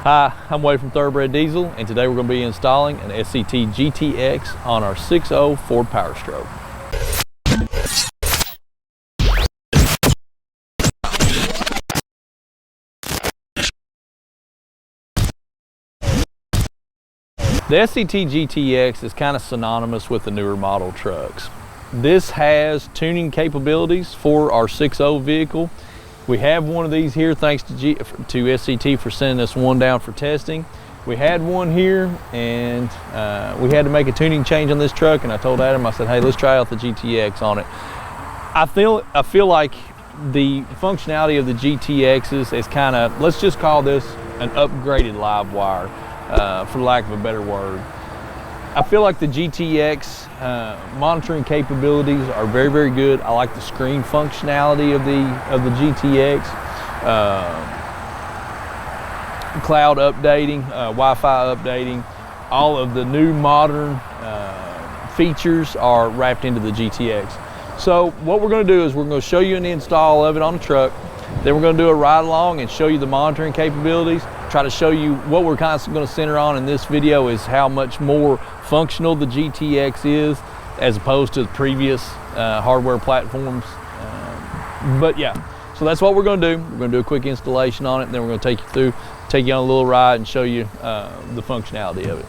Hi, I'm Wade from Thoroughbred Diesel, and today we're going to be installing an SCT GTX on our 6.0 Ford Powerstroke. The SCT GTX is kind of synonymous with the newer model trucks. This has tuning capabilities for our 6.0 vehicle. We have one of these here thanks to SCT for sending us one down for testing. We had one here and we had to make a tuning change on this truck, and I told Adam, I said, hey, let's try out the GTX on it. I feel like the functionality of the GTXs is kind of, let's just call this an upgraded live wire, for lack of a better word. I feel like the GTX monitoring capabilities are very, very good. I like the screen functionality of the GTX. Cloud updating, Wi-Fi updating, all of the new modern features are wrapped into the GTX. So what we're going to do is we're going to show you an install of it on the truck. Then we're going to do a ride along and show you the monitoring capabilities. Try to show you what we're kind of going to center on in this video is how much more functional the GTX is as opposed to previous hardware platforms. But yeah, so that's what we're going to do. We're going to do a quick installation on it, and then we're going to take you on a little ride and show you the functionality of it.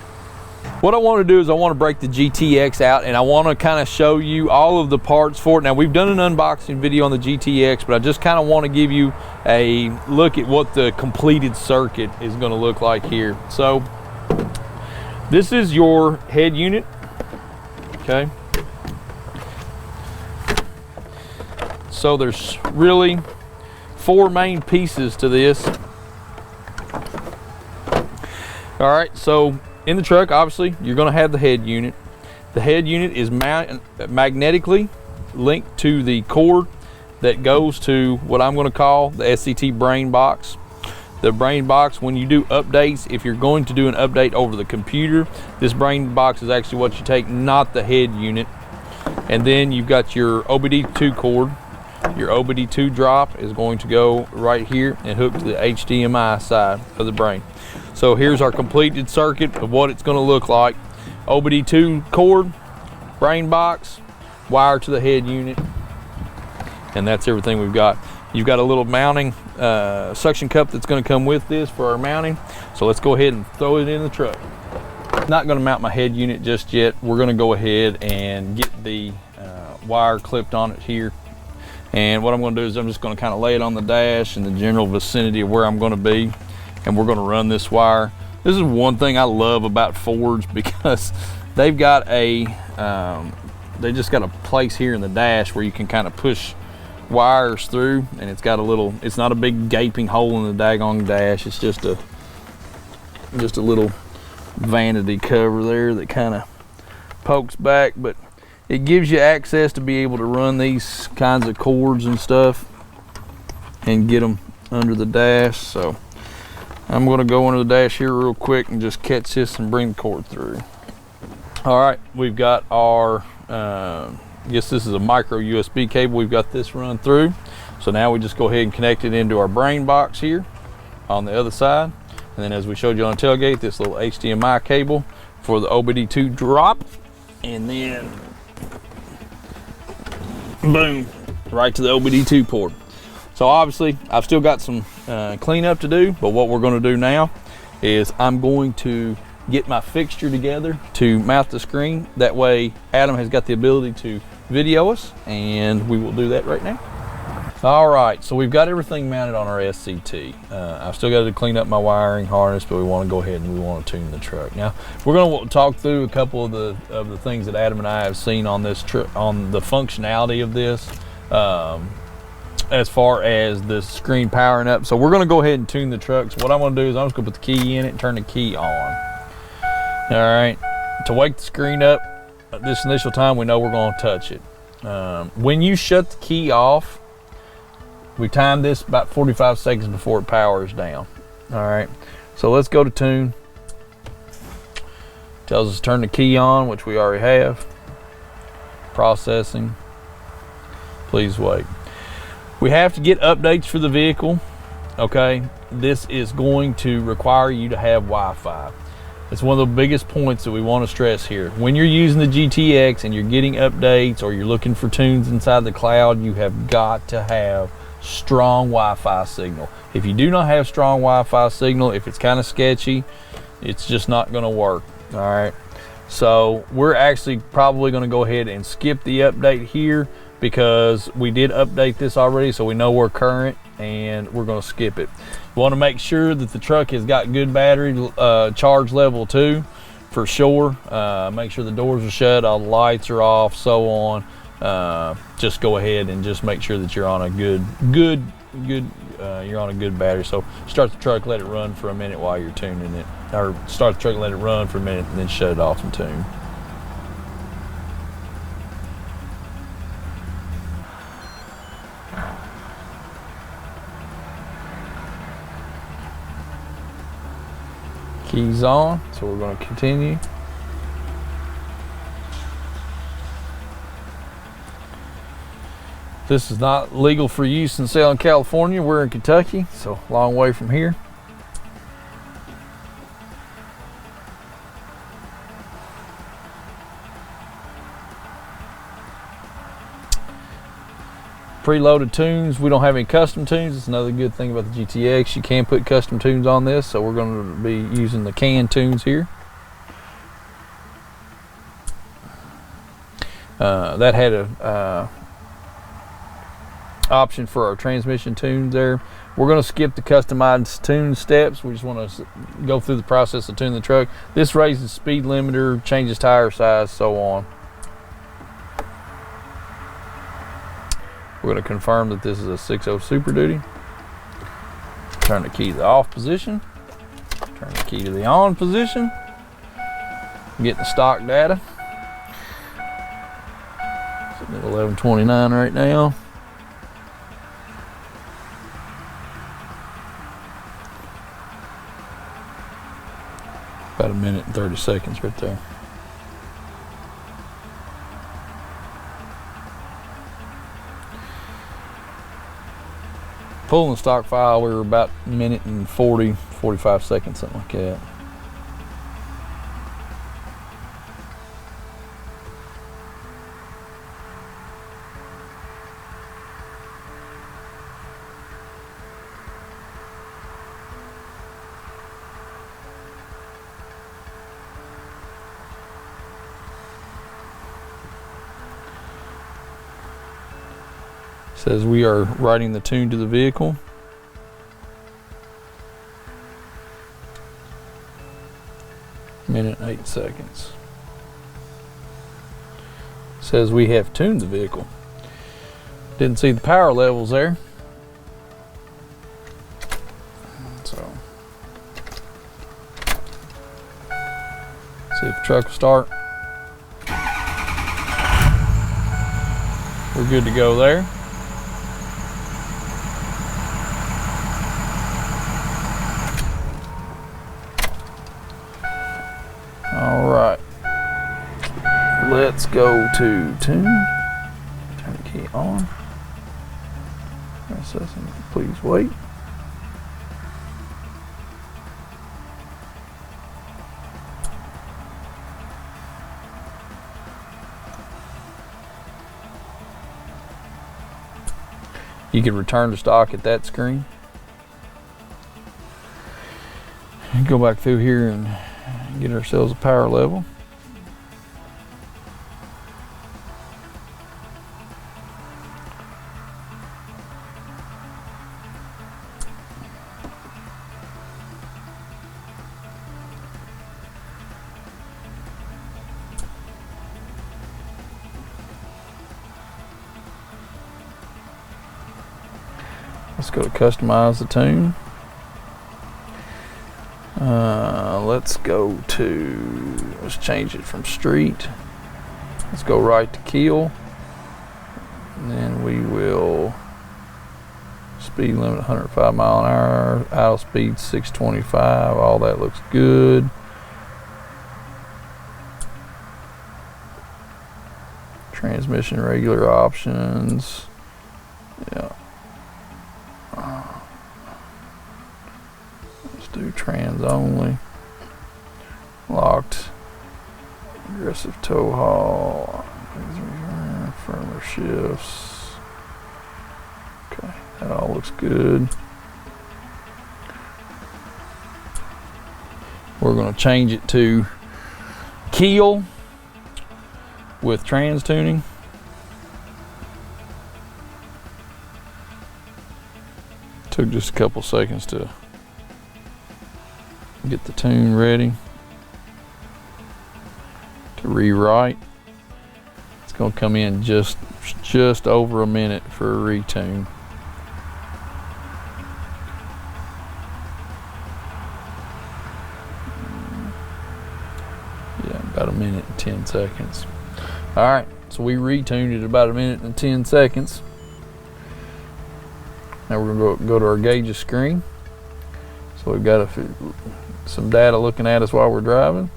What I want to do is I want to break the GTX out, and I want to kind of show you all of the parts for it. Now, we've done an unboxing video on the GTX, but I just kind of want to give you a look at what the completed circuit is going to look like here. So this is your head unit, okay? So there's really four main pieces to this. All right, so in the truck, obviously, you're going to have the head unit. The head unit is magnetically linked to the cord that goes to what I'm going to call the SCT brain box. The brain box, when you do updates, if you're going to do an update over the computer, this brain box is actually what you take, not the head unit. And then you've got your OBD2 cord. Your OBD2 drop is going to go right here and hook to the HDMI side of the brain. So here's our completed circuit of what it's going to look like. OBD2 cord, brain box, wire to the head unit, and that's everything we've got. You've got a little mounting suction cup that's going to come with this for our mounting. So let's go ahead and throw it in the truck. Not going to mount my head unit just yet. We're going to go ahead and get the wire clipped on it here. And what I'm going to do is I'm just going to kind of lay it on the dash in the general vicinity of where I'm going to be. And we're going to run this wire. This is one thing I love about Fords, because they've got they just got a place here in the dash where you can kind of push wires through, and it's got a little, it's not a big gaping hole in the daggone dash. It's just a little vanity cover there that kind of pokes back, but it gives you access to be able to run these kinds of cords and stuff and get them under the dash. So I'm going to go under the dash here real quick and just catch this and bring the cord through. All right, we've got our, I guess this is a micro USB cable. We've got this run through. So now we just go ahead and connect it into our brain box here on the other side. And then as we showed you on the tailgate, this little HDMI cable for the OBD2 drop. And then, boom, right to the OBD2 port. So obviously, I've still got some cleanup to do, but what we're going to do now is I'm going to get my fixture together to mount the screen. That way, Adam has got the ability to video us, and we will do that right now. All right, so we've got everything mounted on our SCT. I've still got to clean up my wiring harness, but we want to go ahead and we want to tune the truck. Now, we're going to talk through a couple of the things that Adam and I have seen on this on the functionality of this. As far as the screen powering up. So we're going to go ahead and tune the truck. So what I'm going to do is I'm just going to put the key in it and turn the key on. All right, to wake the screen up at this initial time, we know we're going to touch it. When you shut the key off, we time this about 45 seconds before it powers down. All right, so let's go to tune. Tells us to turn the key on, which we already have. Processing. Please wait. We have to get updates for the vehicle, okay? this is going to require you to have Wi-Fi. It's one of the biggest points that we want to stress here. When you're using the GTX and you're getting updates or you're looking for tunes inside the cloud, you have got to have strong Wi-Fi signal. If you do not have strong Wi-Fi signal, if it's kind of sketchy, it's just not going to work. All right, so we're actually probably going to go ahead and skip the update here because we did update this already, so we know we're current, and we're going to skip it. You want to make sure that the truck has got good battery charge level too, for sure. Make sure the doors are shut, all the lights are off, so on. Just go ahead and just make sure that you're on a good battery. So start the truck, let it run for a minute while you're tuning it, or start the truck, let it run for a minute, and then shut it off and tune. Keys on, so we're going to continue. This is not legal for use and sale in California. We're in Kentucky, so a long way from here. Preloaded tunes. We don't have any custom tunes. It's another good thing about the GTX. You can put custom tunes on this, so we're going to be using the canned tunes here. That had a option for our transmission tunes there. We're going to skip the customized tune steps. We just want to go through the process of tuning the truck. This raises speed limiter, changes tire size, so on. We're going to confirm that this is a 6.0 Super Duty. Turn the key to the off position. Turn the key to the on position. Get the stock data. Sitting at 11:29 right now. About a minute and 30 seconds right there. Pulling the stock file, we were about a minute and 45 seconds, something like that. Says we are writing the tune to the vehicle. Minute and 8 seconds. Says we have tuned the vehicle. Didn't see the power levels there. So see if the truck will start. We're good to go there. All right, let's go to tune. Turn the key on. Processing, please wait. You can return to stock at that screen. And go back through here and get ourselves a power level. Let's go to customize the tune. Let's go to, let's change it from street. Let's go right to kill. And then we will speed limit 105 mile an hour, idle speed 625. All that looks good. Transmission regular options. Yeah. trans only. Locked. Aggressive tow haul. Firmer shifts. Okay, that all looks good. We're going to change it to keel with trans tuning. Took just a couple seconds to get the tune ready to rewrite. It's going to come in just over a minute for a retune. Yeah, about a minute and 10 seconds. All right, so we retuned it about a minute and 10 seconds. Now we're going to go to our gauges screen. So we've got some data looking at us while we're driving.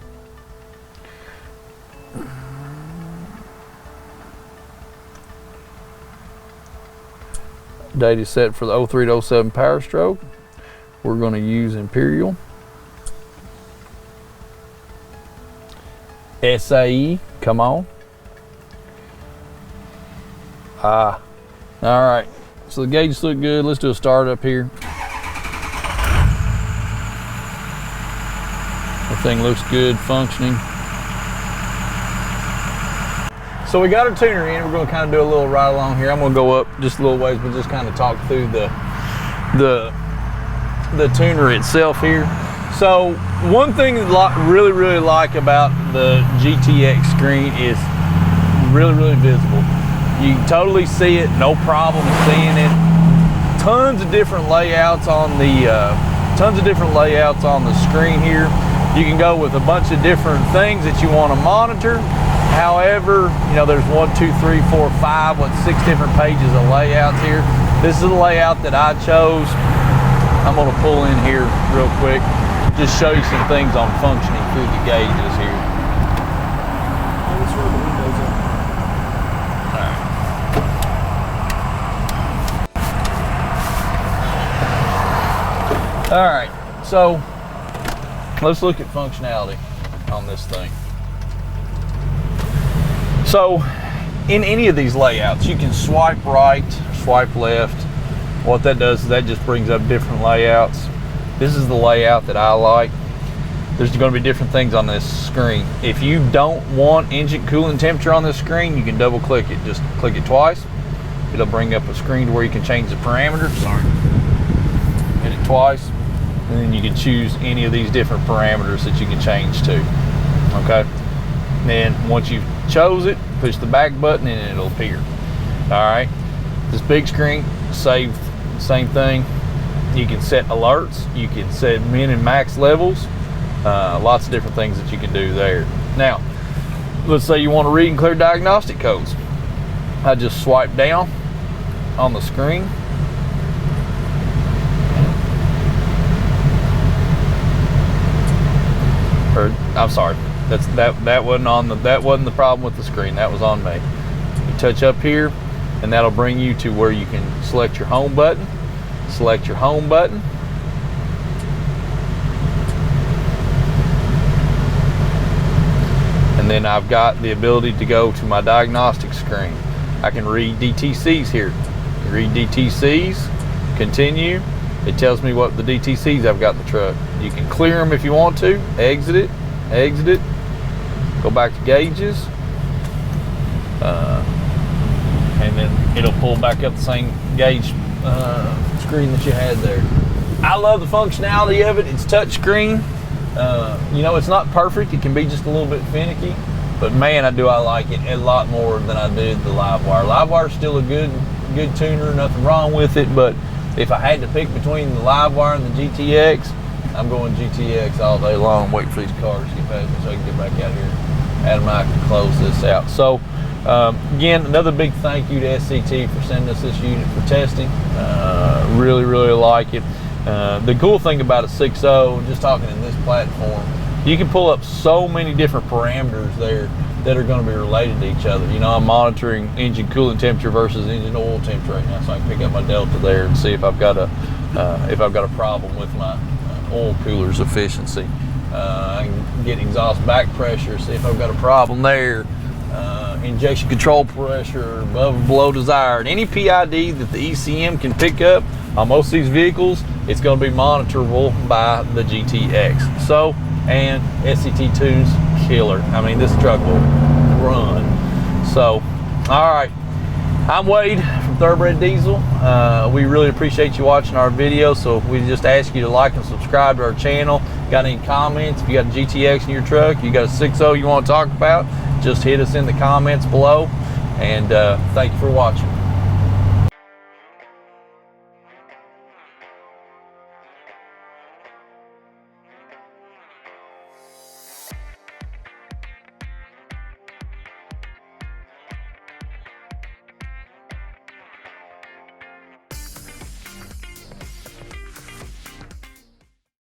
Data set for the 03 to 07 Powerstroke. We're going to use Imperial. SAE, come on. All right. So the gauges look good. Let's do a start up here. Everything looks good, functioning. So we got our tuner in. We're going to kind of do a little ride along here. I'm going to go up just a little ways, but just kind of talk through the tuner itself here. So one thing that I really like about the GTX screen is really visible. You can totally see it, no problem seeing it. Tons of different layouts on the screen here. You can go with a bunch of different things that you want to monitor. However, you know, there's 1, 2, 3, 4, 5, 6 different pages of layouts here. This is the layout that I chose. I'm going to pull in here real quick, just show you some things on functioning through the gauges here. All right, so let's look at functionality on this thing. So in any of these layouts, you can swipe right, swipe left. What that does is that just brings up different layouts. This is the layout that I like. There's going to be different things on this screen. If you don't want engine coolant temperature on this screen, you can double click it. Just click it twice. It'll bring up a screen to where you can change the parameters. Hit it twice, and then you can choose any of these different parameters that you can change to. Okay. Then once you've chose it, push the back button and it'll appear. All right. This big screen, same thing. You can set alerts. You can set min and max levels. Lots of different things that you can do there. Now, let's say you want to read and clear diagnostic codes. I just swipe down on the screen. Or, I'm sorry, that wasn't the problem with the screen. That was on me. You touch up here, and that'll bring you to where you can select your home button. Select your home button. And then I've got the ability to go to my diagnostic screen. I can read DTCs here. Read DTCs, continue. It tells me what the DTCs I've got in the truck. You can clear them if you want to, exit it, go back to gauges, and then it'll pull back up the same gauge screen that you had there. I love the functionality of it. It's touch screen. You know, it's not perfect. It can be just a little bit finicky, but man, I like it a lot more than I did the LiveWire. LiveWire is still a good tuner, nothing wrong with it, but if I had to pick between the LiveWire and the GTX, I'm going GTX all day long, waiting for these cars to get past me so I can get back out here. Adam and I can close this out. So, again, another big thank you to SCT for sending us this unit for testing. Really like it. The cool thing about a 6.0, just talking in this platform, you can pull up so many different parameters there that are going to be related to each other. You know, I'm monitoring engine coolant temperature versus engine oil temperature right now, so I can pick up my delta there and see if I've got a problem with my oil cooler's efficiency. I can get exhaust back pressure, see if I've got a problem there. Injection control pressure above or below desired. Any PID that the ECM can pick up on most of these vehicles, it's going to be monitorable by the GTX. So, and SCT tunes killer. I mean, this truck will run. So, all right. I'm Wade from Thoroughbred Diesel. We really appreciate you watching our video. So we just ask you to like and subscribe to our channel. Got any comments? If you got a GTX in your truck, you got a 6.0 you want to talk about, just hit us in the comments below. And thank you for watching.